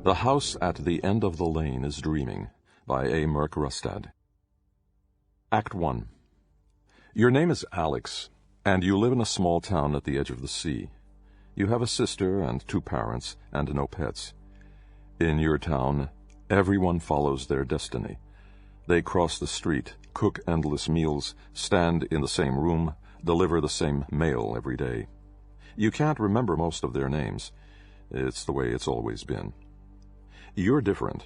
The House at the End of the Lane is Dreaming by A. Merck Rustad. Act 1. Your name is Alex, and you live in a small town at the edge of the sea. You have a sister and 2 parents and no pets. In your town, everyone follows their destiny. They cross the street, cook endless meals, stand in the same room, deliver the same mail every day. You can't remember most of their names. It's the way it's always been. You're different.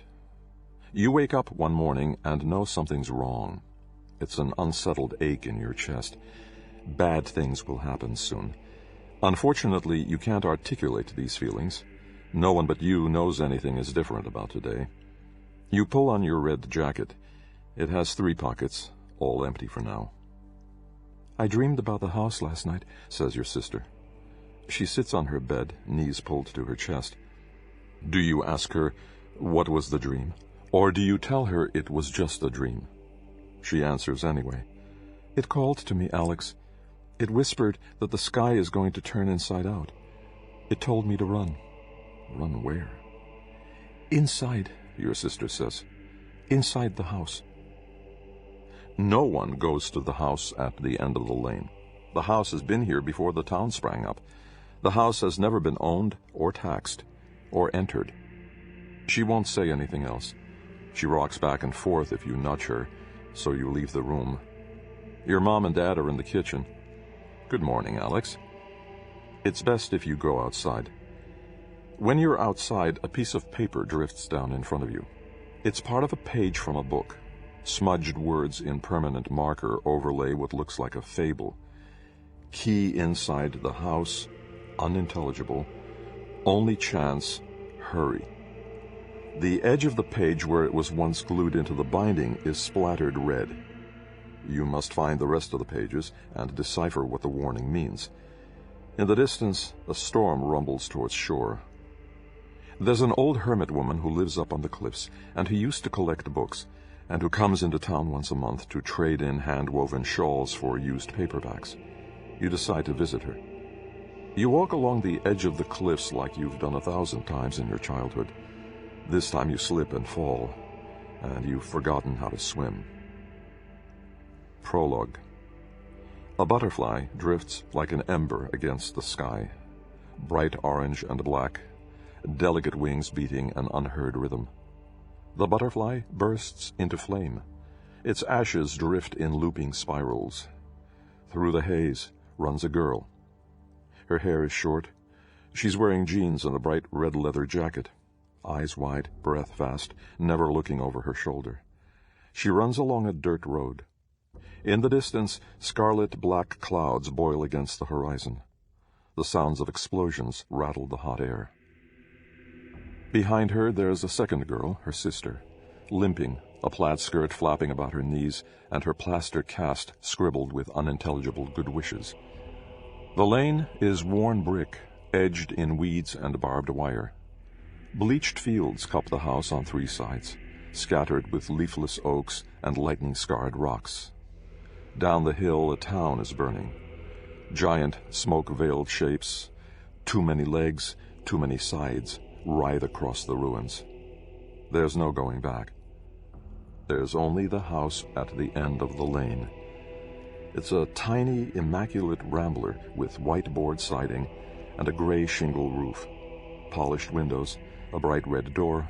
You wake up one morning and know something's wrong. It's an unsettled ache in your chest. Bad things will happen soon. Unfortunately, you can't articulate these feelings. No one but you knows anything is different about today. You pull on your red jacket. It has 3 pockets, all empty for now. I dreamed about the house last night, says your sister. She sits on her bed, knees pulled to her chest. Do you ask her, what was the dream? Or do you tell her it was just a dream? She answers anyway. It called to me, Alex. It whispered that the sky is going to turn inside out. It told me to run. Run where? Inside, your sister says. Inside the house. No one goes to the house at the end of the lane. The house has been here before the town sprang up. The house has never been owned or taxed or entered. She won't say anything else. She rocks back and forth if you nudge her, so you leave the room. Your mom and dad are in the kitchen. Good morning, Alex. It's best if you go outside. When you're outside, a piece of paper drifts down in front of you. It's part of a page from a book. Smudged words in permanent marker overlay what looks like a fable. Key inside the house, unintelligible. Only chance, hurry. The edge of the page where it was once glued into the binding is splattered red. You must find the rest of the pages and decipher what the warning means. In the distance, a storm rumbles towards shore. There's an old hermit woman who lives up on the cliffs and who used to collect books, and who comes into town once a month to trade in hand-woven shawls for used paperbacks. You decide to visit her. You walk along the edge of the cliffs like you've done 1,000 times in your childhood. This time you slip and fall, and you've forgotten how to swim. Prologue. A butterfly drifts like an ember against the sky, bright orange and black, delicate wings beating an unheard rhythm. The butterfly bursts into flame. Its ashes drift in looping spirals. Through the haze runs a girl. Her hair is short. She's wearing jeans and a bright red leather jacket. Eyes wide, breath fast, never looking over her shoulder. She runs along a dirt road. In the distance, scarlet-black clouds boil against the horizon. The sounds of explosions rattle the hot air. Behind her, there's a second girl, her sister, limping, a plaid skirt flapping about her knees, and her plaster cast scribbled with unintelligible good wishes. The lane is worn brick, edged in weeds and barbed wire. Bleached fields cup the house on 3 sides, scattered with leafless oaks and lightning-scarred rocks. Down the hill, a town is burning. Giant, smoke-veiled shapes, too many legs, too many sides, writhe across the ruins. There's no going back. There's only the house at the end of the lane. It's a tiny, immaculate rambler with white board siding and a gray shingle roof, polished windows, a bright red door,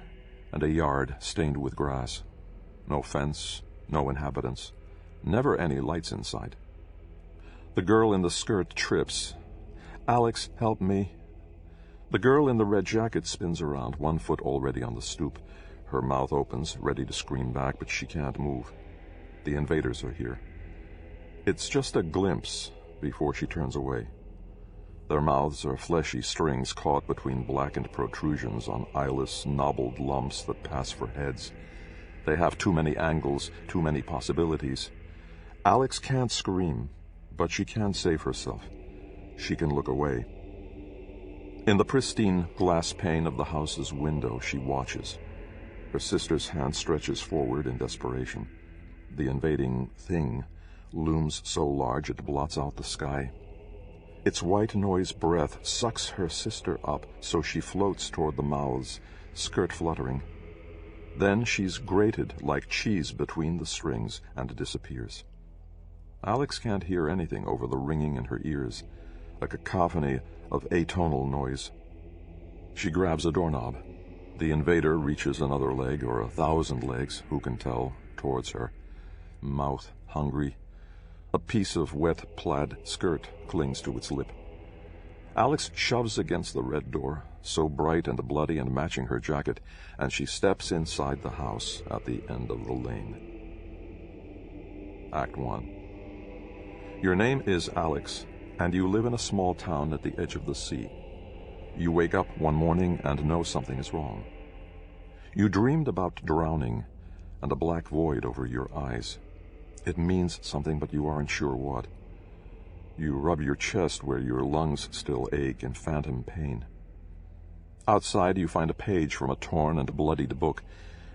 and a yard stained with grass. No fence, no inhabitants, never any lights inside. The girl in the skirt trips. Alex, help me. The girl in the red jacket spins around, 1 foot already on the stoop. Her mouth opens, ready to scream back, but she can't move. The invaders are here. It's just a glimpse before she turns away. Their mouths are fleshy strings caught between blackened protrusions on eyeless, knobbled lumps that pass for heads. They have too many angles, too many possibilities. Alex can't scream, but she can save herself. She can look away. In the pristine glass pane of the house's window, she watches. Her sister's hand stretches forward in desperation. The invading thing looms so large it blots out the sky. Its white noise breath sucks her sister up so she floats toward the mouths, skirt fluttering. Then she's grated like cheese between the strings and disappears. Alex can't hear anything over the ringing in her ears, a cacophony of atonal noise. She grabs a doorknob. The invader reaches another leg, or 1,000 legs, who can tell, towards her. Mouth hungry. A piece of wet plaid skirt clings to its lip. Alex shoves against the red door, so bright and bloody and matching her jacket, and she steps inside the house at the end of the lane. Act 1. Your name is Alex, and you live in a small town at the edge of the sea. You wake up one morning and know something is wrong. You dreamed about drowning and a black void over your eyes. It means something, but you aren't sure what. You rub your chest where your lungs still ache in phantom pain. Outside, you find a page from a torn and bloodied book,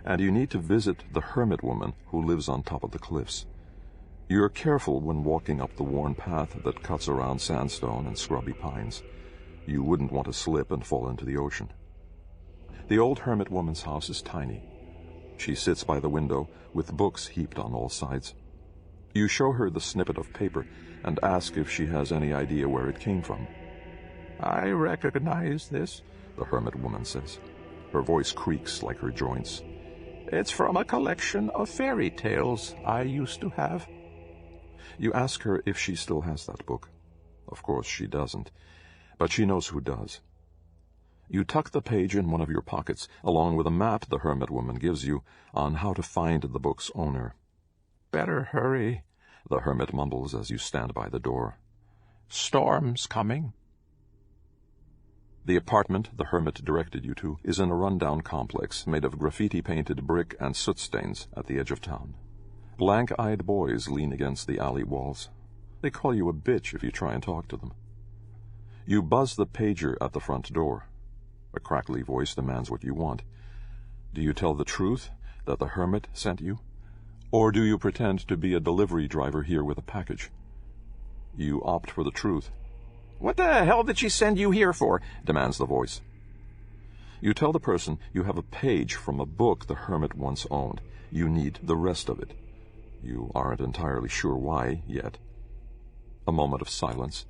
and you need to visit the hermit woman who lives on top of the cliffs. You're careful when walking up the worn path that cuts around sandstone and scrubby pines. You wouldn't want to slip and fall into the ocean. The old hermit woman's house is tiny. She sits by the window with books heaped on all sides. You show her the snippet of paper and ask if she has any idea where it came from. "I recognize this," the hermit woman says. Her voice creaks like her joints. "It's from a collection of fairy tales I used to have." You ask her if she still has that book. Of course she doesn't, but she knows who does. You tuck the page in one of your pockets, along with a map the hermit woman gives you on how to find the book's owner. "Better hurry," the hermit mumbles as you stand by the door. "Storm's coming." The apartment the hermit directed you to is in a rundown complex made of graffiti-painted brick and soot stains at the edge of town. Blank-eyed boys lean against the alley walls. They call you a bitch if you try and talk to them. You buzz the pager at the front door. A crackly voice demands what you want. Do you tell the truth, that the hermit sent you? Or do you pretend to be a delivery driver here with a package? You opt for the truth. "What the hell did she send you here for?" demands the voice. You tell the person you have a page from a book the hermit once owned. You need the rest of it. You aren't entirely sure why yet. A moment of silence.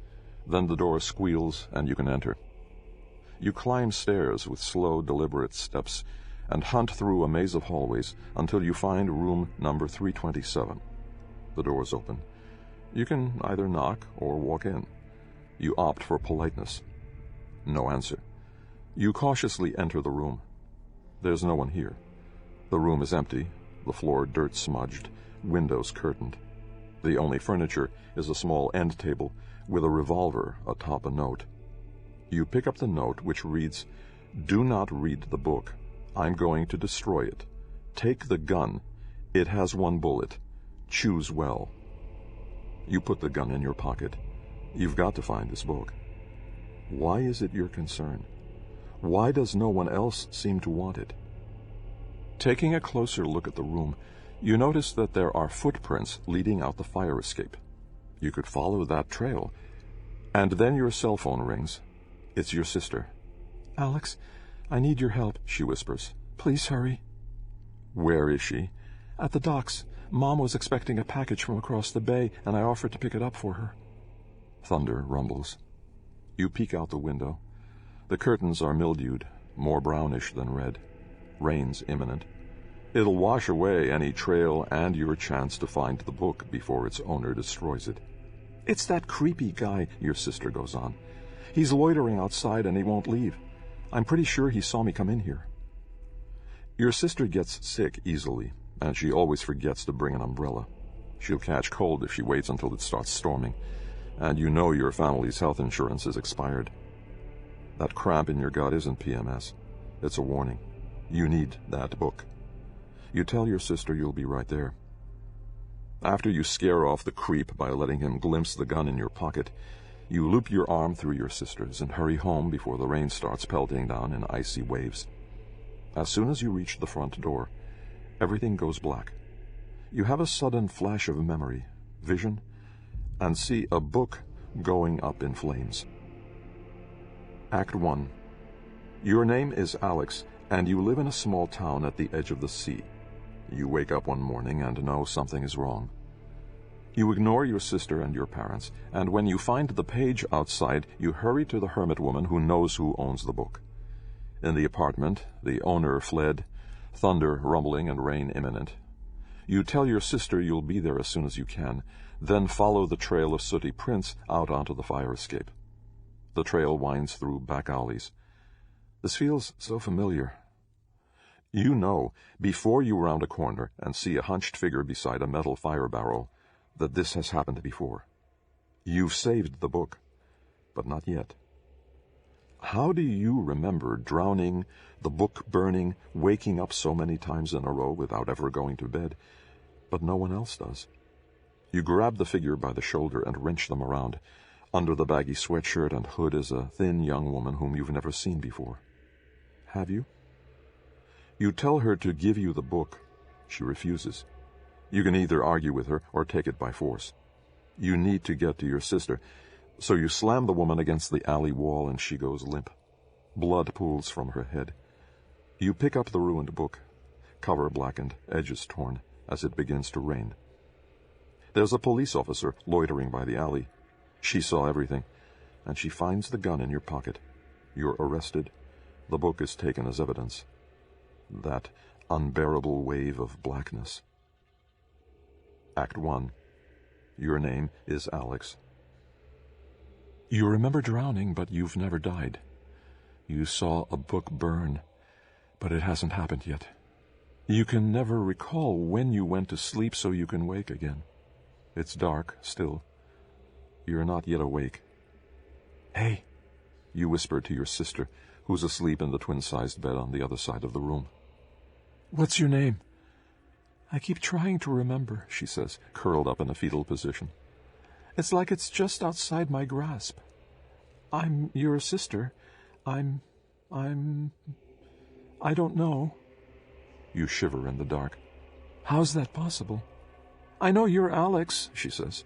Then the door squeals and you can enter. You climb stairs with slow, deliberate steps and hunt through a maze of hallways until you find room number 327. The door's open. You can either knock or walk in. You opt for politeness. No answer. You cautiously enter the room. There's no one here. The room is empty, the floor dirt-smudged, windows curtained. The only furniture is a small end table with a revolver atop a note. You pick up the note, which reads, "Do not read the book. I'm going to destroy it. Take the gun. It has 1 bullet. Choose well." You put the gun in your pocket. You've got to find this book. Why is it your concern? Why does no one else seem to want it? Taking a closer look at the room, you notice that there are footprints leading out the fire escape. You could follow that trail. And then your cell phone rings. It's your sister. "Alex, I need your help," she whispers. "Please hurry." "Where is she?" "At the docks. Mom was expecting a package from across the bay, and I offered to pick it up for her." Thunder rumbles. You peek out the window. The curtains are mildewed, more brownish than red. Rain's imminent. It'll wash away any trail and your chance to find the book before its owner destroys it. "It's that creepy guy," your sister goes on. "He's loitering outside and he won't leave. I'm pretty sure he saw me come in here." Your sister gets sick easily, and she always forgets to bring an umbrella. She'll catch cold if she waits until it starts storming, and you know your family's health insurance is expired. That cramp in your gut isn't PMS. It's a warning. You need that book. You tell your sister you'll be right there. After you scare off the creep by letting him glimpse the gun in your pocket, you loop your arm through your sister's and hurry home before the rain starts pelting down in icy waves. As soon as you reach the front door, everything goes black. You have a sudden flash of memory, vision, and see a book going up in flames. Act 1. Your name is Alex, and you live in a small town at the edge of the sea. You wake up one morning and know something is wrong. You ignore your sister and your parents, and when you find the page outside, you hurry to the hermit woman who knows who owns the book. In the apartment, the owner fled, thunder rumbling and rain imminent. You tell your sister you'll be there as soon as you can, then follow the trail of sooty prints out onto the fire escape. The trail winds through back alleys. This feels so familiar. You know, before you round a corner and see a hunched figure beside a metal fire barrel, that this has happened before. You've saved the book, but not yet. How do you remember drowning, the book burning, waking up so many times in a row without ever going to bed, but no one else does? You grab the figure by the shoulder and wrench them around. Under the baggy sweatshirt and hood is a thin young woman whom you've never seen before. Have you? You tell her to give you the book. She refuses. You can either argue with her or take it by force. You need to get to your sister, so you slam the woman against the alley wall and she goes limp. Blood pools from her head. You pick up the ruined book, cover blackened, edges torn, as it begins to rain. There's a police officer loitering by the alley. She saw everything, and she finds the gun in your pocket. You're arrested. The book is taken as evidence. That unbearable wave of blackness. Act 1. Your name is Alex. You remember drowning, but you've never died. You saw a book burn, but it hasn't happened yet. You can never recall when you went to sleep so you can wake again. It's dark still. You're not yet awake. Hey, you whisper to your sister, who's asleep in the twin-sized bed on the other side of the room. What's your name? I keep trying to remember, she says, curled up in a fetal position. It's like it's just outside my grasp. I'm your sister. I don't know. You shiver in the dark. How's that possible? I know you're Alex, she says.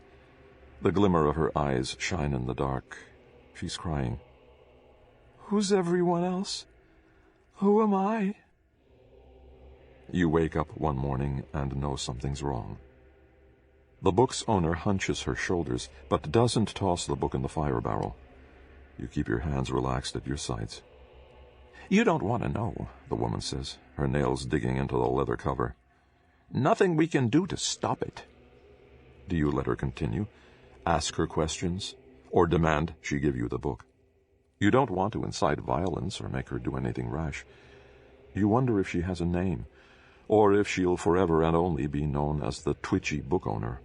The glimmer of her eyes shine in the dark. She's crying. Who's everyone else? Who am I? You wake up one morning and know something's wrong. The book's owner hunches her shoulders, but doesn't toss the book in the fire barrel. You keep your hands relaxed at your sides. You don't want to know, the woman says, her nails digging into the leather cover. Nothing we can do to stop it. Do you let her continue, ask her questions, or demand she give you the book? You don't want to incite violence or make her do anything rash. You wonder if she has a name, or if she'll forever and only be known as the twitchy book owner.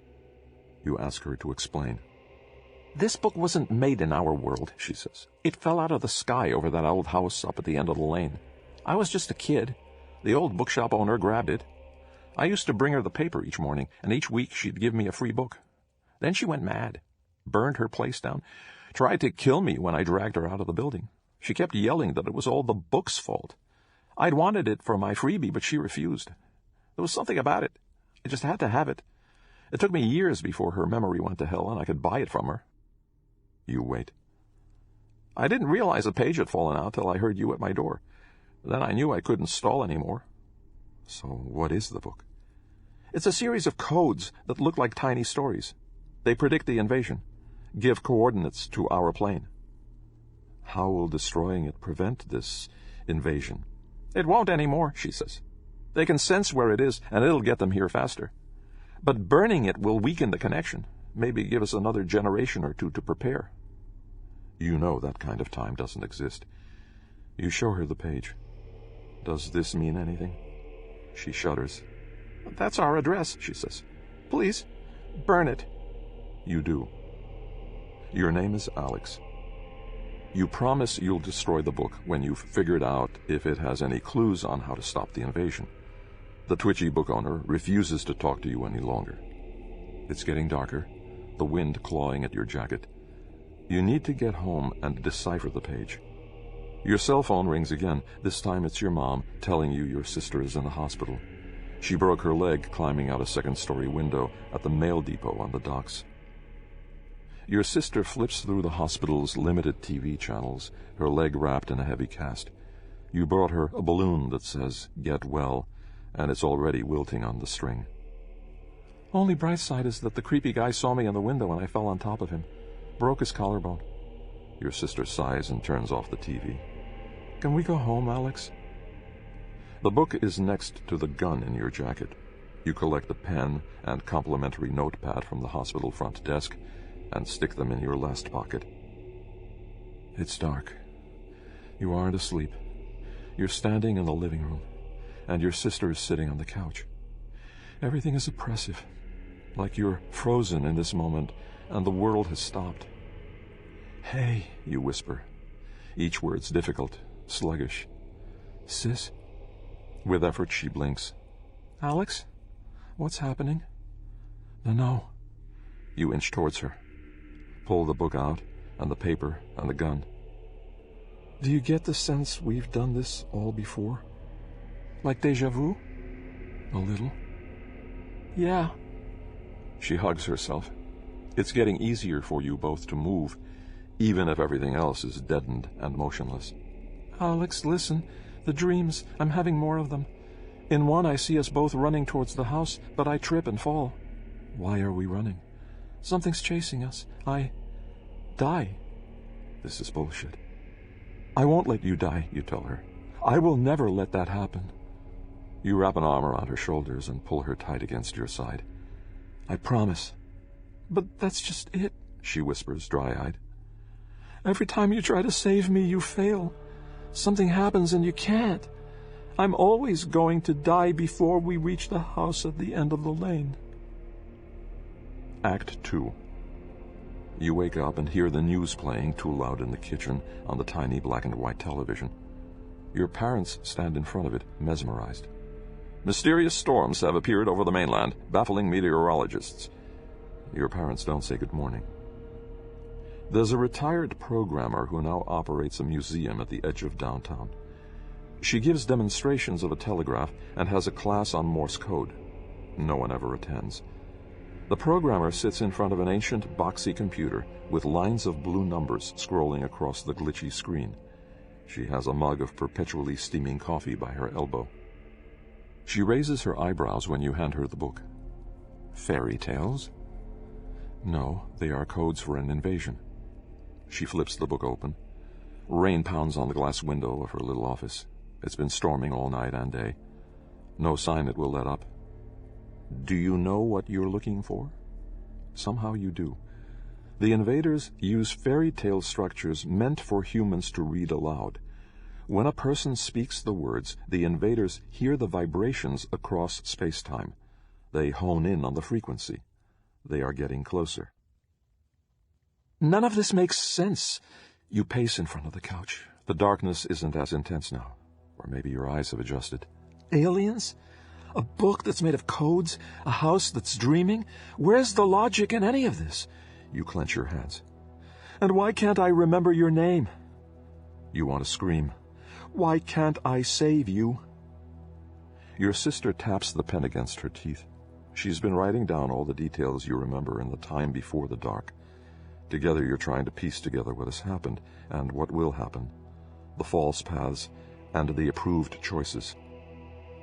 You ask her to explain. This book wasn't made in our world, she says. It fell out of the sky over that old house up at the end of the lane. I was just a kid. The old bookshop owner grabbed it. I used to bring her the paper each morning, and each week she'd give me a free book. Then she went mad, burned her place down, tried to kill me when I dragged her out of the building. She kept yelling that it was all the book's fault. I'd wanted it for my freebie, but she refused. There was something about it. I just had to have it. It took me years before her memory went to hell and I could buy it from her. You wait. I didn't realize a page had fallen out till I heard you at my door. Then I knew I couldn't stall anymore. So what is the book? It's a series of codes that look like tiny stories. They predict the invasion, give coordinates to our plane. How will destroying it prevent this invasion? It won't anymore, she says. They can sense where it is, and it'll get them here faster. But burning it will weaken the connection, maybe give us another generation or two to prepare. You know that kind of time doesn't exist. You show her the page. Does this mean anything? She shudders. That's our address, she says. Please, burn it. You do. Your name is Alex. You promise you'll destroy the book when you've figured out if it has any clues on how to stop the invasion. The twitchy book owner refuses to talk to you any longer. It's getting darker, the wind clawing at your jacket. You need to get home and decipher the page. Your cell phone rings again. This time it's your mom telling you your sister is in the hospital. She broke her leg climbing out a second-story window at the mail depot on the docks. Your sister flips through the hospital's limited TV channels, her leg wrapped in a heavy cast. You brought her a balloon that says, "Get well," and it's already wilting on the string. Only bright side is that the creepy guy saw me in the window and I fell on top of him. Broke his collarbone. Your sister sighs and turns off the TV. Can we go home, Alex? The book is next to the gun in your jacket. You collect a pen and complimentary notepad from the hospital front desk and stick them in your last pocket. It's dark. You aren't asleep. You're standing in the living room, and your sister is sitting on the couch. Everything is oppressive, like you're frozen in this moment, and the world has stopped. "Hey," you whisper. Each word's difficult, sluggish. "Sis?" With effort, she blinks. "Alex? What's happening?" No. You inch towards her. Pull the book out, and the paper, and the gun. Do you get the sense we've done this all before? Like déjà vu? A little. Yeah. She hugs herself. It's getting easier for you both to move, even if everything else is deadened and motionless. Alex, listen. The dreams, I'm having more of them. In one, I see us both running towards the house, but I trip and fall. Why are we running? Something's chasing us. I die. This is bullshit. I won't let you die, you tell her. I will never let that happen. You wrap an arm around her shoulders and pull her tight against your side. I promise. But that's just it, she whispers, dry-eyed. Every time you try to save me, you fail. Something happens and you can't. I'm always going to die before we reach the house at the end of the lane. Act 2. You wake up and hear the news playing too loud in the kitchen on the tiny black and white television. Your parents stand in front of it, mesmerized. Mysterious storms have appeared over the mainland, baffling meteorologists. Your parents don't say good morning. There's a retired programmer who now operates a museum at the edge of downtown. She gives demonstrations of a telegraph and has a class on Morse code. No one ever attends. The programmer sits in front of an ancient, boxy computer with lines of blue numbers scrolling across the glitchy screen. She has a mug of perpetually steaming coffee by her elbow. She raises her eyebrows when you hand her the book. Fairy tales? No, they are codes for an invasion. She flips the book open. Rain pounds on the glass window of her little office. It's been storming all night and day. No sign it will let up. Do you know what you're looking for? Somehow you do. The invaders use fairy tale structures meant for humans to read aloud. When a person speaks the words, the invaders hear the vibrations across space-time. They hone in on the frequency. They are getting closer. None of this makes sense. You pace in front of the couch. The darkness isn't as intense now. Or maybe your eyes have adjusted. Aliens? A book that's made of codes? A house that's dreaming? Where's the logic in any of this? You clench your hands. And why can't I remember your name? You want to scream. Why can't I save you? Your sister taps the pen against her teeth. She's been writing down all the details you remember in the time before the dark. Together you're trying to piece together what has happened and what will happen. The false paths and the approved choices.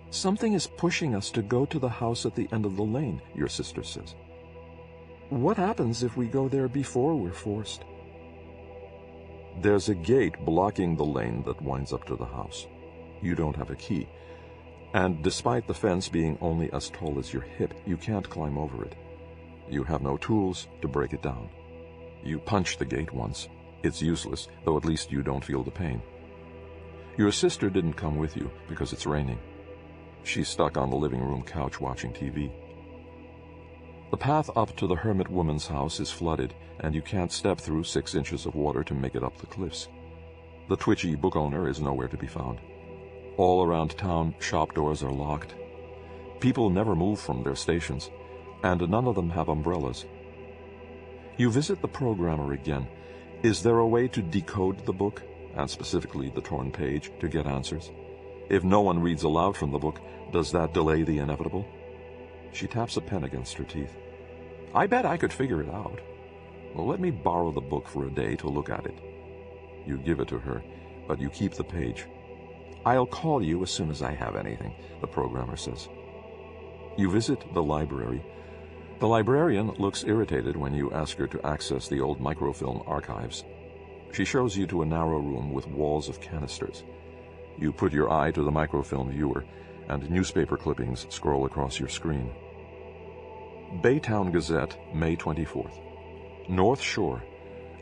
Something is pushing us to go to the house at the end of the lane, your sister says. What happens if we go there before we're forced? There's a gate blocking the lane that winds up to the house. You don't have a key. And despite the fence being only as tall as your hip, you can't climb over it. You have no tools to break it down. You punch the gate once. It's useless, though at least you don't feel the pain. Your sister didn't come with you because it's raining. She's stuck on the living room couch watching TV. The path up to the hermit woman's house is flooded, and you can't step through 6 inches of water to make it up the cliffs. The twitchy book owner is nowhere to be found. All around town, shop doors are locked. People never move from their stations, and none of them have umbrellas. You visit the programmer again. Is there a way to decode the book, and specifically the torn page, to get answers? If no one reads aloud from the book, does that delay the inevitable? She taps a pen against her teeth. I bet I could figure it out. Well, let me borrow the book for a day to look at it. You give it to her, but you keep the page. I'll call you as soon as I have anything, the programmer says. You visit the library. The librarian looks irritated when you ask her to access the old microfilm archives. She shows you to a narrow room with walls of canisters. You put your eye to the microfilm viewer, and newspaper clippings scroll across your screen. Baytown Gazette, May 24th. North Shore.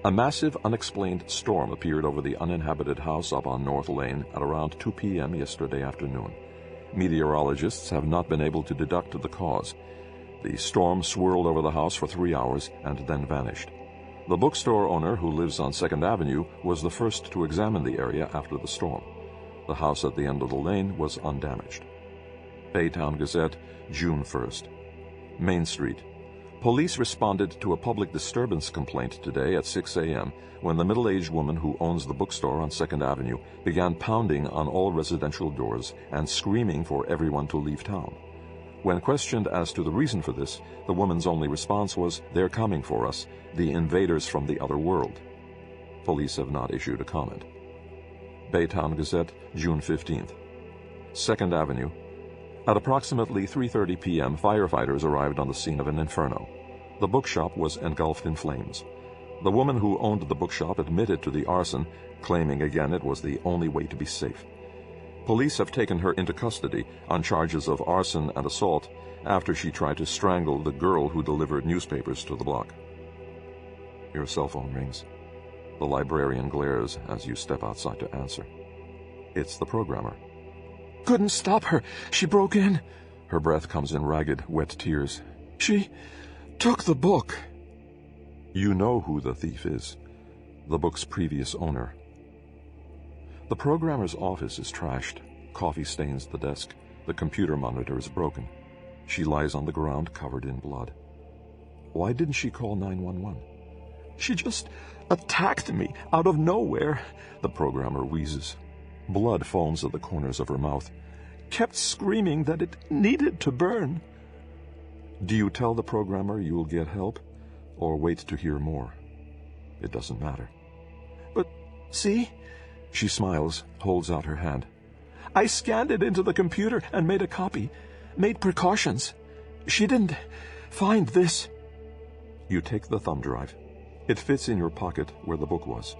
A massive unexplained storm appeared over the uninhabited house up on North Lane at around 2 p.m. yesterday afternoon. Meteorologists have not been able to deduct the cause. The storm swirled over the house for 3 hours and then vanished. The bookstore owner, who lives on 2nd Avenue, was the first to examine the area after the storm. The house at the end of the lane was undamaged. Baytown Gazette, June 1st. Main Street. Police responded to a public disturbance complaint today at 6 a.m. when the middle-aged woman who owns the bookstore on 2nd Avenue began pounding on all residential doors and screaming for everyone to leave town. When questioned as to the reason for this, the woman's only response was, "They're coming for us, the invaders from the other world." Police have not issued a comment. Baytown Gazette, June 15th. 2nd Avenue. At approximately 3:30 p.m., firefighters arrived on the scene of an inferno. The bookshop was engulfed in flames. The woman who owned the bookshop admitted to the arson, claiming again it was the only way to be safe. Police have taken her into custody on charges of arson and assault after she tried to strangle the girl who delivered newspapers to the block. Your cell phone rings. The librarian glares as you step outside to answer. It's the programmer. Couldn't stop her. She broke in. Her breath comes in ragged, wet tears. She took the book. You know who the thief is. The book's previous owner. The programmer's office is trashed. Coffee stains the desk. The computer monitor is broken. She lies on the ground covered in blood. Why didn't she call 911? She just attacked me out of nowhere, the programmer wheezes. Blood foams at the corners of her mouth. Kept screaming that it needed to burn. Do you tell the programmer you'll get help, or wait to hear more? It doesn't matter. But, see? She smiles, holds out her hand. I scanned it into the computer and made a copy. Made precautions. She didn't find this. You take the thumb drive. It fits in your pocket where the book was.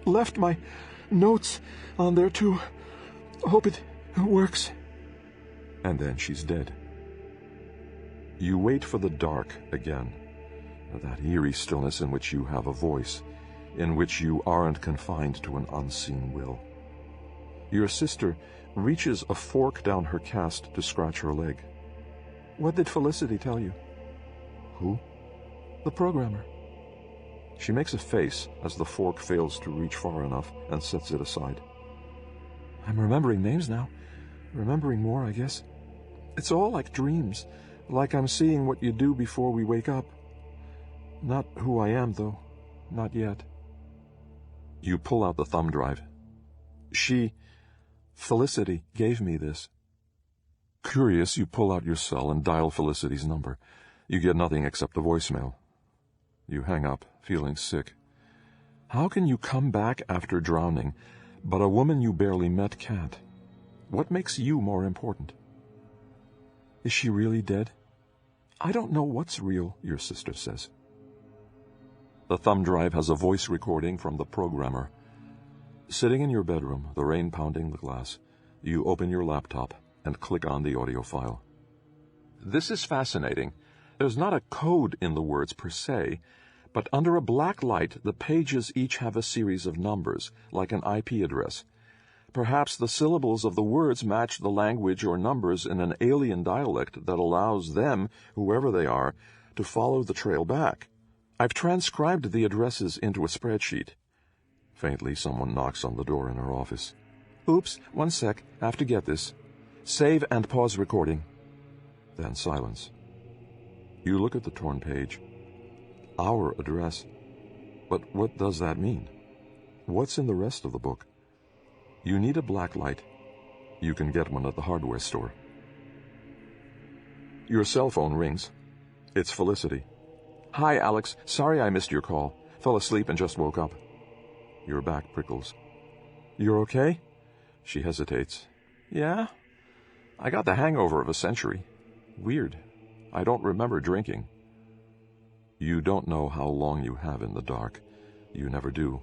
Left my notes on there too. Hope it works. And then she's dead. You wait for the dark again. That eerie stillness in which you have a voice, in which you aren't confined to an unseen will. Your sister reaches a fork down her cast to scratch her leg. What did Felicity tell you? Who? The programmer. She makes a face as the fork fails to reach far enough and sets it aside. I'm remembering names now. Remembering more, I guess. It's all like dreams, like I'm seeing what you do before we wake up. Not who I am, though. Not yet. You pull out the thumb drive. Felicity, gave me this. Curious, you pull out your cell and dial Felicity's number. You get nothing except a voicemail. You hang up, feeling sick. How can you come back after drowning, but a woman you barely met can't? What makes you more important? Is she really dead? I don't know what's real, your sister says. The thumb drive has a voice recording from the programmer. Sitting in your bedroom, the rain pounding the glass, you open your laptop and click on the audio file. This is fascinating. There's not a code in the words per se, but under a black light, the pages each have a series of numbers, like an IP address. Perhaps the syllables of the words match the language or numbers in an alien dialect that allows them, whoever they are, to follow the trail back. I've transcribed the addresses into a spreadsheet. Faintly, someone knocks on the door in her office. Oops, 1 sec, have to get this. Save and pause recording. Then silence. You look at the torn page. Our address. But what does that mean? What's in the rest of the book? You need a black light. You can get one at the hardware store. Your cell phone rings. It's Felicity. Hi, Alex. Sorry I missed your call. Fell asleep and just woke up. Your back prickles. You're okay? She hesitates. Yeah? I got the hangover of a century. Weird. I don't remember drinking. You don't know how long you have in the dark. You never do.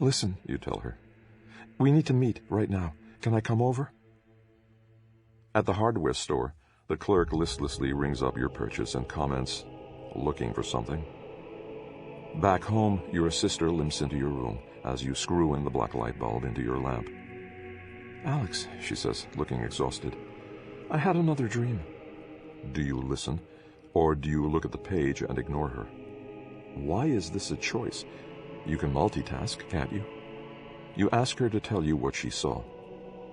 Listen, you tell her. We need to meet right now. Can I come over? At the hardware store, the clerk listlessly rings up your purchase and comments, looking for something. Back home, your sister limps into your room as you screw in the black light bulb into your lamp. Alex, she says, looking exhausted, I had another dream. Do you listen, or do you look at the page and ignore her? Why is this a choice? You can multitask, can't you? You ask her to tell you what she saw.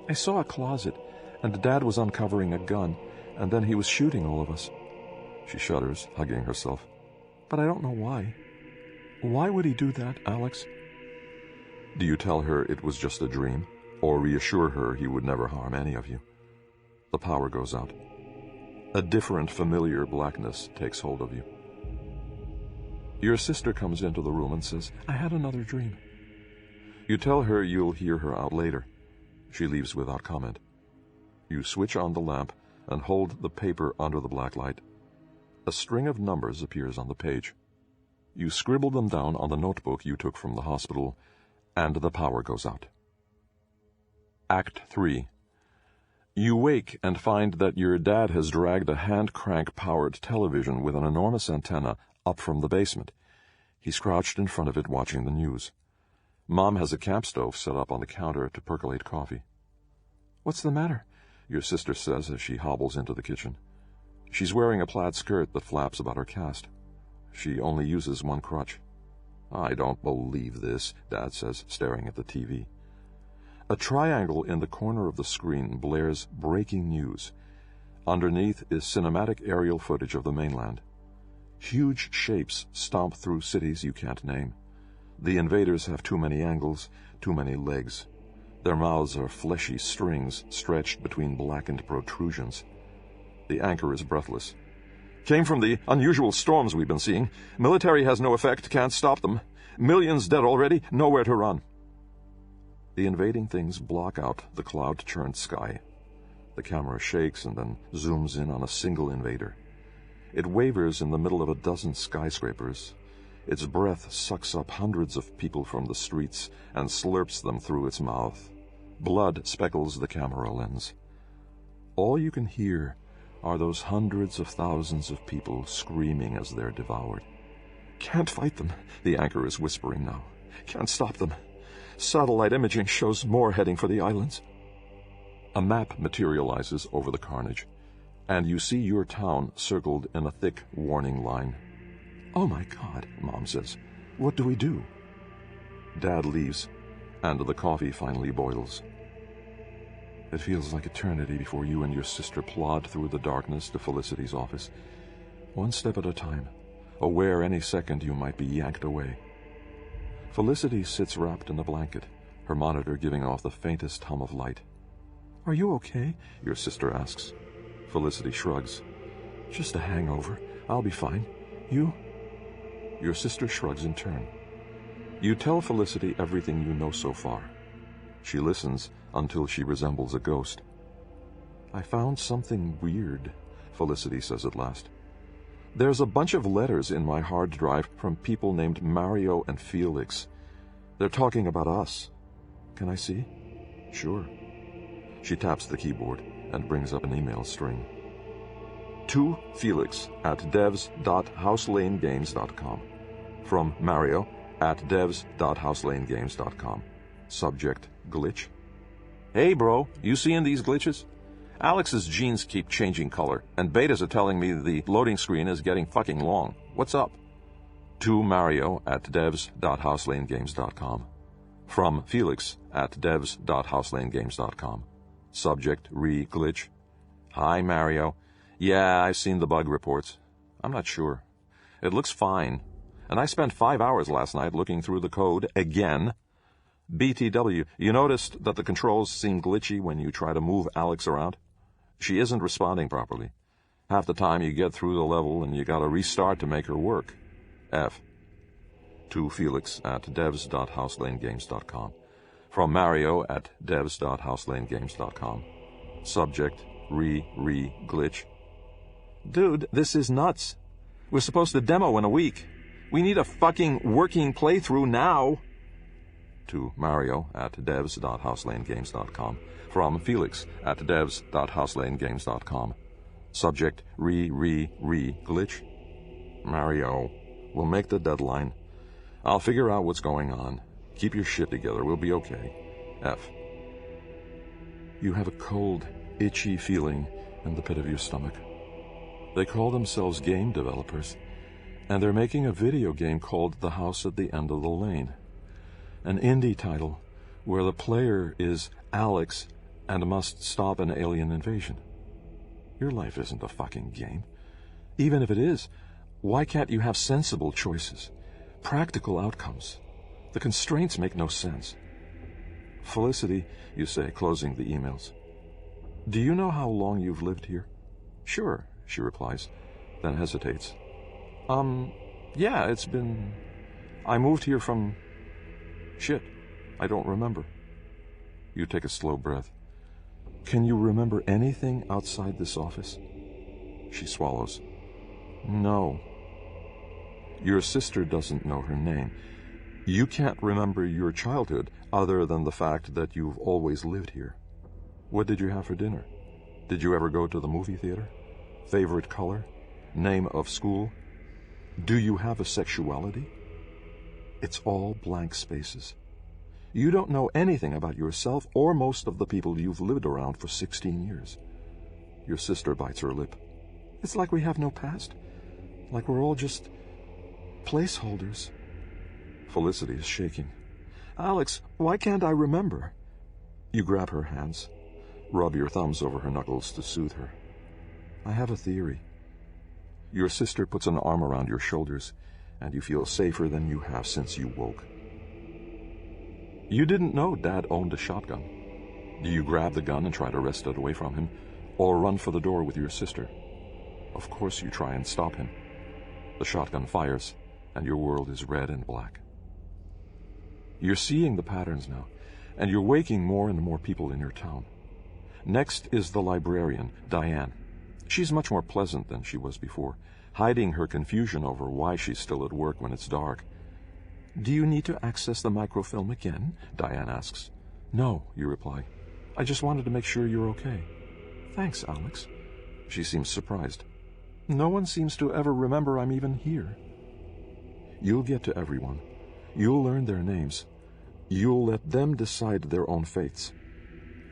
I saw a closet, and Dad was uncovering a gun, and then he was shooting all of us. She shudders, hugging herself. But I don't know why. Why would he do that, Alex? Do you tell her it was just a dream, or reassure her he would never harm any of you? The power goes out. A different, familiar blackness takes hold of you. Your sister comes into the room and says, I had another dream. You tell her you'll hear her out later. She leaves without comment. You switch on the lamp and hold the paper under the black light. A string of numbers appears on the page. You scribble them down on the notebook you took from the hospital, and the power goes out. Act 3. You wake and find that your dad has dragged a hand-crank-powered television with an enormous antenna up from the basement. He's crouched in front of it watching the news. Mom has a camp stove set up on the counter to percolate coffee. What's the matter? Your sister says as she hobbles into the kitchen. She's wearing a plaid skirt that flaps about her cast. She only uses one crutch. I don't believe this, Dad says, staring at the TV. A triangle in the corner of the screen blares breaking news. Underneath is cinematic aerial footage of the mainland. Huge shapes stomp through cities you can't name. The invaders have too many angles, too many legs. Their mouths are fleshy strings stretched between blackened protrusions. The anchor is breathless. Came from the unusual storms we've been seeing. Military has no effect, can't stop them. Millions dead already, nowhere to run. The invading things block out the cloud-churned sky. The camera shakes and then zooms in on a single invader. It wavers in the middle of a dozen skyscrapers. Its breath sucks up hundreds of people from the streets and slurps them through its mouth. Blood speckles the camera lens. All you can hear are those hundreds of thousands of people screaming as they're devoured. Can't fight them, the anchor is whispering now. Can't stop them. Satellite imaging shows more heading for the islands. A map materializes over the carnage, and you see your town circled in a thick warning line. Oh my God, Mom says. What do we do? Dad leaves, and the coffee finally boils. It feels like eternity before you and your sister plod through the darkness to Felicity's office. One step at a time, aware any second you might be yanked away. Felicity sits wrapped in a blanket, her monitor giving off the faintest hum of light. Are you okay? Your sister asks. Felicity shrugs. Just a hangover. I'll be fine. You? Your sister shrugs in turn. You tell Felicity everything you know so far. She listens until she resembles a ghost. I found something weird, Felicity says at last. There's a bunch of letters in my hard drive from people named Mario and Felix. They're talking about us. Can I see? Sure. She taps the keyboard and brings up an email string. To Felix at devs.houselanegames.com. From Mario at devs.houselanegames.com. Subject, glitch. Hey, bro, you seeing these glitches? Alex's jeans keep changing color, and betas are telling me the loading screen is getting fucking long. What's up? To Mario at devs.houselanegames.com. From Felix at devs.houselanegames.com. Subject, glitch. Hi, Mario. Yeah, I've seen the bug reports. I'm not sure. It looks fine. And I spent 5 hours last night looking through the code again. BTW, you noticed that the controls seem glitchy when you try to move Alex around? She isn't responding properly. Half the time you get through the level and you gotta restart to make her work. F. To Felix at devs.houselanegames.com. From Mario at devs.houselanegames.com. Subject, glitch. Dude, this is nuts. We're supposed to demo in a week. We need a fucking working playthrough now. To Mario at devs.houselanegames.com. From Felix at devs.houselanegames.com. Subject, glitch. Mario, we'll make the deadline. I'll figure out what's going on. Keep your shit together. We'll be okay. F. You have a cold, itchy feeling in the pit of your stomach. They call themselves game developers, and they're making a video game called The House at the End of the Lane. An indie title where the player is Alex and must stop an alien invasion. Your life isn't a fucking game. Even if it is, why can't you have sensible choices, practical outcomes? The constraints make no sense. Felicity, you say, closing the emails. Do you know how long you've lived here? Sure, she replies, then hesitates. Yeah, it's been... I moved here from... Shit, I don't remember. You take a slow breath. Can you remember anything outside this office? She swallows. No. Your sister doesn't know her name. You can't remember your childhood other than the fact that you've always lived here. What did you have for dinner? Did you ever go to the movie theater? Favorite color? Name of school? Do you have a sexuality? It's all blank spaces. You don't know anything about yourself or most of the people you've lived around for 16 years. Your sister bites her lip. It's like we have no past. Like we're all just placeholders. Felicity is shaking. Alex, why can't I remember? You grab her hands. Rub your thumbs over her knuckles to soothe her. I have a theory. Your sister puts an arm around your shoulders, and you feel safer than you have since you woke. You didn't know Dad owned a shotgun. Do you grab the gun and try to wrest it away from him, or run for the door with your sister? Of course you try and stop him. The shotgun fires, and your world is red and black. You're seeing the patterns now, and you're waking more and more people in your town. Next is the librarian, Diane. She's much more pleasant than she was before, hiding her confusion over why she's still at work when it's dark. Do you need to access the microfilm again? Diane asks. No, you reply. I just wanted to make sure you're okay. Thanks, Alex. She seems surprised. No one seems to ever remember I'm even here. You'll get to everyone. You'll learn their names. You'll let them decide their own fates.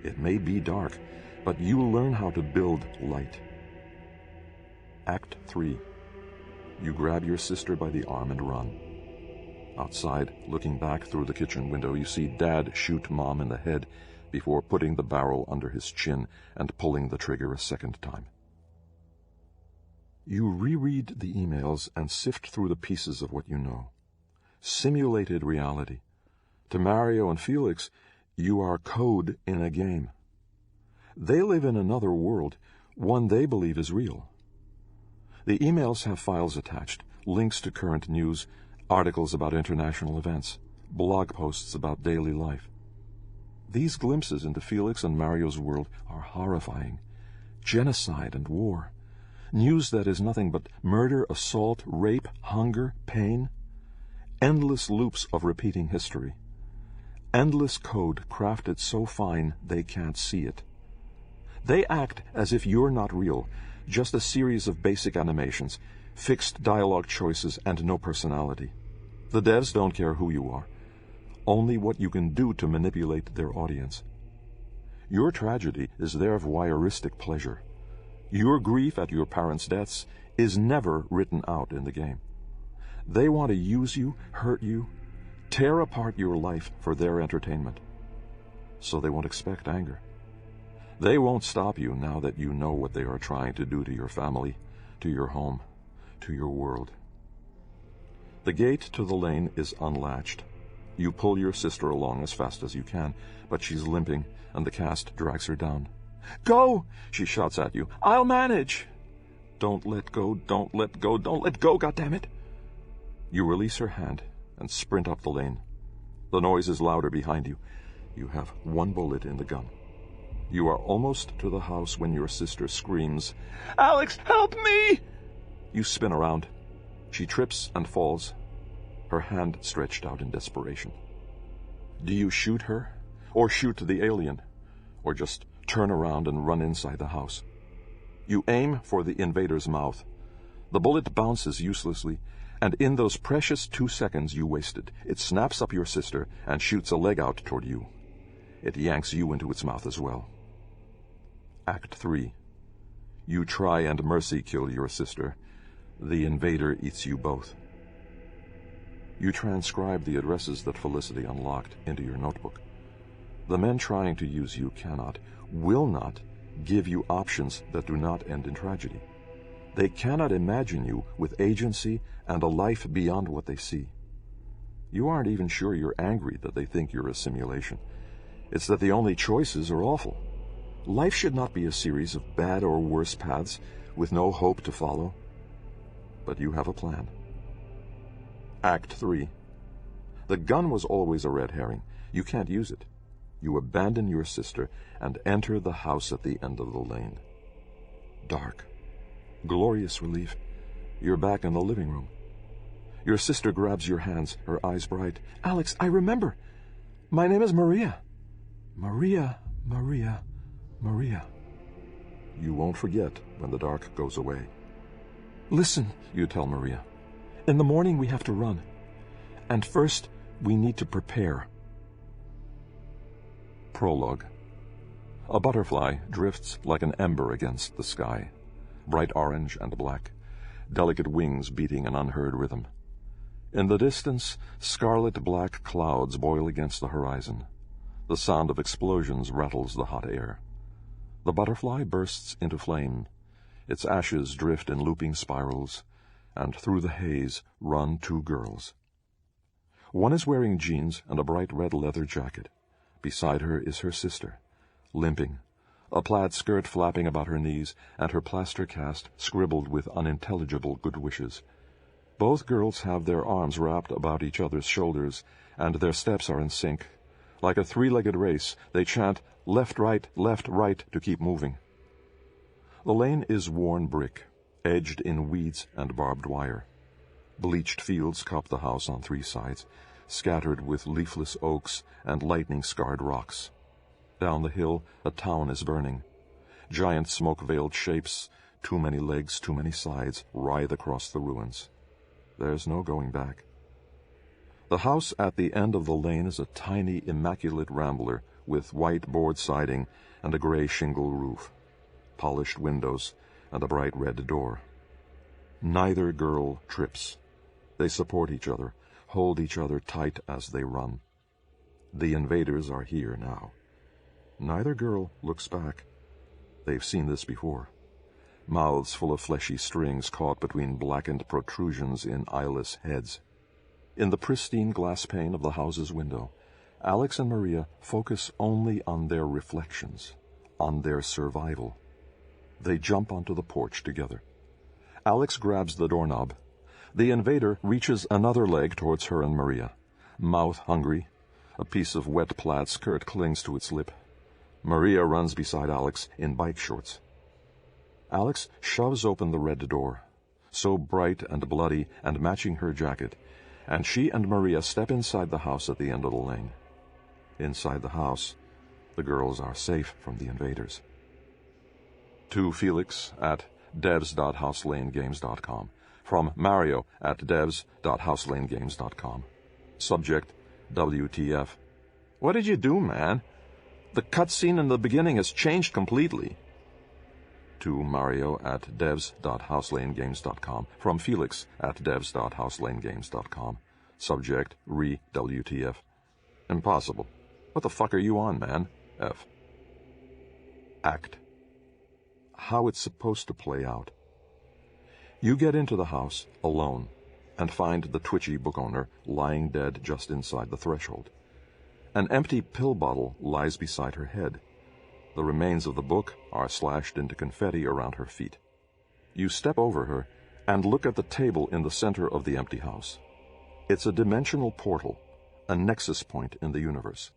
It may be dark, but you'll learn how to build light. Act 3. You grab your sister by the arm and run. Outside, looking back through the kitchen window, you see Dad shoot Mom in the head before putting the barrel under his chin and pulling the trigger a second time. You reread the emails and sift through the pieces of what you know. Simulated reality. To Mario and Felix, you are code in a game. They live in another world, one they believe is real. The emails have files attached, links to current news, articles about international events, blog posts about daily life. These glimpses into Felix and Mario's world are horrifying. Genocide and war. News that is nothing but murder, assault, rape, hunger, pain. Endless loops of repeating history. Endless code crafted so fine they can't see it. They act as if you're not real, just a series of basic animations, fixed dialogue choices, and no personality. The devs don't care who you are, only what you can do to manipulate their audience. Your tragedy is their voyeuristic pleasure. Your grief at your parents' deaths is never written out in the game. They want to use you, hurt you, tear apart your life for their entertainment. So they won't expect anger. They won't stop you now that you know what they are trying to do to your family, to your home, to your world. The gate to the lane is unlatched. You pull your sister along as fast as you can, but she's limping, and the cast drags her down. Go! She shouts at you. I'll manage! Don't let go, don't let go, don't let go, goddammit! You release her hand and sprint up the lane. The noise is louder behind you. You have one bullet in the gun. You are almost to the house when your sister screams, "Alex, help me!" You spin around. She trips and falls, her hand stretched out in desperation. Do you shoot her, or shoot the alien, or just turn around and run inside the house? You aim for the invader's mouth. The bullet bounces uselessly, and in those precious 2 seconds you wasted, it snaps up your sister and shoots a leg out toward you. It yanks you into its mouth as well. Act 3. You try and mercy kill your sister. The invader eats you both. You transcribe the addresses that Felicity unlocked into your notebook. The men trying to use you cannot, will not, give you options that do not end in tragedy. They cannot imagine you with agency and a life beyond what they see. You aren't even sure you're angry that they think you're a simulation. It's that the only choices are awful. Life should not be a series of bad or worse paths with no hope to follow. But you have a plan. Act 3. The gun was always a red herring. You can't use it. You abandon your sister and enter the house at the end of the lane. Dark. Glorious relief. You're back in the living room. Your sister grabs your hands, her eyes bright. Alex, I remember. My name is Maria. Maria. You won't forget when the dark goes away. Listen, you tell Maria. In the morning we have to run. And first we need to prepare. Prologue. A butterfly drifts like an ember against the sky, bright orange and black, delicate wings beating an unheard rhythm. In the distance, scarlet-black clouds boil against the horizon. The sound of explosions rattles the hot air. The butterfly bursts into flame. Its ashes drift in looping spirals, and through the haze run 2 girls. One is wearing jeans and a bright red leather jacket. Beside her is her sister, limping, a plaid skirt flapping about her knees, and her plaster cast scribbled with unintelligible good wishes. Both girls have their arms wrapped about each other's shoulders, and their steps are in sync. Like a 3-legged race, they chant left, right, to keep moving. The lane is worn brick, edged in weeds and barbed wire. Bleached fields cup the house on 3 sides, scattered with leafless oaks and lightning-scarred rocks. Down the hill, a town is burning. Giant smoke-veiled shapes, too many legs, too many sides, writhe across the ruins. There's no going back. The house at the end of the lane is a tiny, immaculate rambler with white board siding and a gray shingle roof, polished windows, and a bright red door. Neither girl trips. They support each other, hold each other tight as they run. The invaders are here now. Neither girl looks back. They've seen this before. Mouths full of fleshy strings caught between blackened protrusions in eyeless heads. In the pristine glass pane of the house's window, Alex and Maria focus only on their reflections, on their survival. They jump onto the porch together. Alex grabs the doorknob. The invader reaches another leg towards her and Maria. Mouth hungry, a piece of wet plaid skirt clings to its lip. Maria runs beside Alex in bike shorts. Alex shoves open the red door, so bright and bloody and matching her jacket, and she and Maria step inside the house at the end of the lane. Inside the house, the girls are safe from the invaders. To Felix at devs.houselanegames.com. From Mario at devs.houselanegames.com. Subject, WTF. What did you do, man? The cutscene in the beginning has changed completely. To Mario at devs.houselanegames.com. From Felix at devs.houselanegames.com. Subject, WTF. Impossible. What the fuck are you on, man? F. Act. How it's supposed to play out. You get into the house alone and find the twitchy book owner lying dead just inside the threshold. An empty pill bottle lies beside her head. The remains of the book are slashed into confetti around her feet. You step over her and look at the table in the center of the empty house. It's a dimensional portal, a nexus point in the universe.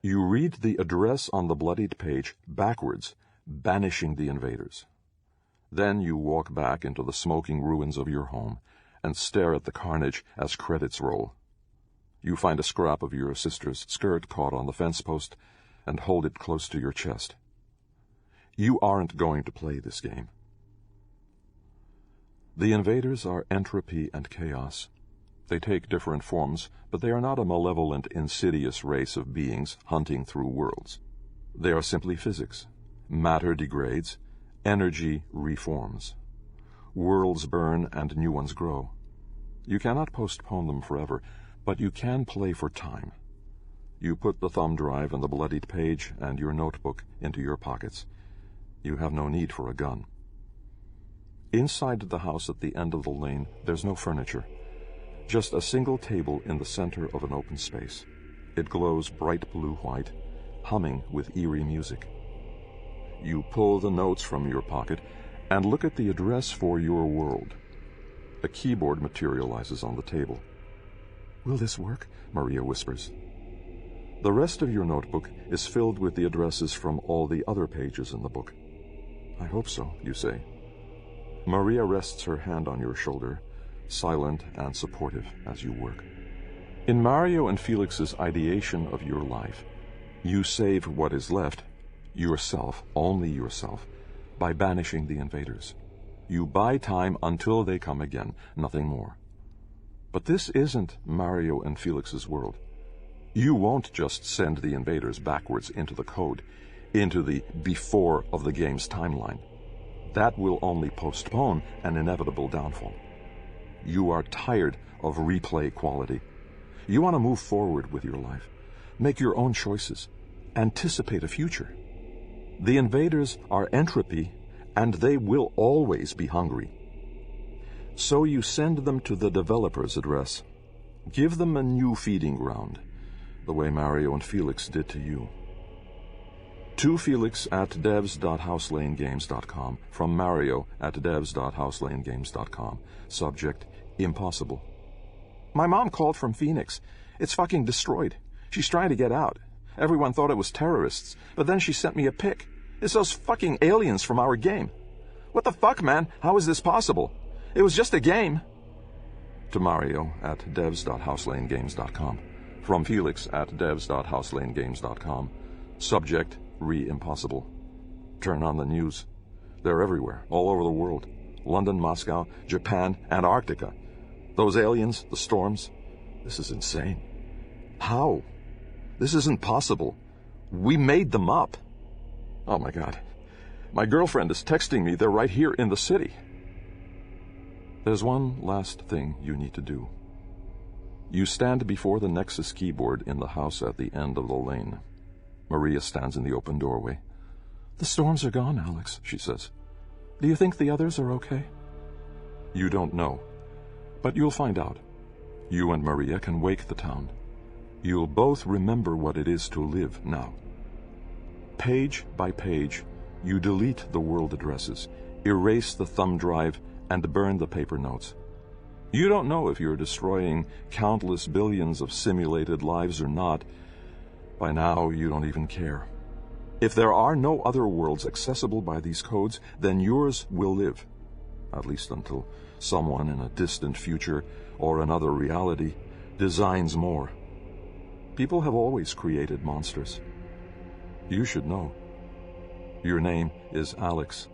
You read the address on the bloodied page backwards, banishing the invaders. Then you walk back into the smoking ruins of your home and stare at the carnage as credits roll. You find a scrap of your sister's skirt caught on the fence post and hold it close to your chest. You aren't going to play this game. The invaders are entropy and chaos. They take different forms, but they are not a malevolent, insidious race of beings hunting through worlds. They are simply physics. Matter degrades, energy reforms. Worlds burn and new ones grow. You cannot postpone them forever, but you can play for time. You put the thumb drive and the bloodied page and your notebook into your pockets. You have no need for a gun. Inside the house at the end of the lane, there's no furniture. Just a single table in the center of an open space. It glows bright blue-white, humming with eerie music. You pull the notes from your pocket and look at the address for your world. A keyboard materializes on the table. Will this work? Maria whispers. The rest of your notebook is filled with the addresses from all the other pages in the book. I hope so, you say. Maria rests her hand on your shoulder, silent and supportive as you work. In Mario and Felix's ideation of your life, you save what is left, yourself, only yourself, by banishing the invaders. You buy time until they come again, nothing more. But this isn't Mario and Felix's world. You won't just send the invaders backwards into the code, into the before of the game's timeline. That will only postpone an inevitable downfall. You are tired of replay quality. You want to move forward with your life, make your own choices, anticipate a future. The invaders are entropy, and they will always be hungry. So you send them to the developer's address. Give them a new feeding ground, the way Mario and Felix did to you. To Felix at devs.houselanegames.com, from Mario at devs.houselanegames.com. Subject, impossible. My mom called from Phoenix. It's fucking destroyed. She's trying to get out. Everyone thought it was terrorists, but then she sent me a pic. It's those fucking aliens from our game. What the fuck, man? How is this possible? It was just a game. To Mario at devs.houselanegames.com. From Felix at devs.houselanegames.com. Subject, impossible. Turn on the news. They're everywhere, all over the world. London, Moscow, Japan, Antarctica. Those aliens, the storms. This is insane. How? This isn't possible. We made them up. Oh my God. My girlfriend is texting me. They're right here in the city. There's one last thing you need to do. You stand before the Nexus keyboard in the house at the end of the lane. Maria stands in the open doorway. The storms are gone, Alex, she says. Do you think the others are okay? You don't know, but you'll find out. You and Maria can wake the town. You'll both remember what it is to live now. Page by page, you delete the world addresses, erase the thumb drive, and burn the paper notes. You don't know if you're destroying countless billions of simulated lives or not. By now, you don't even care. If there are no other worlds accessible by these codes, then yours will live, at least until someone in a distant future or another reality designs more. People have always created monsters. You should know. Your name is Alex.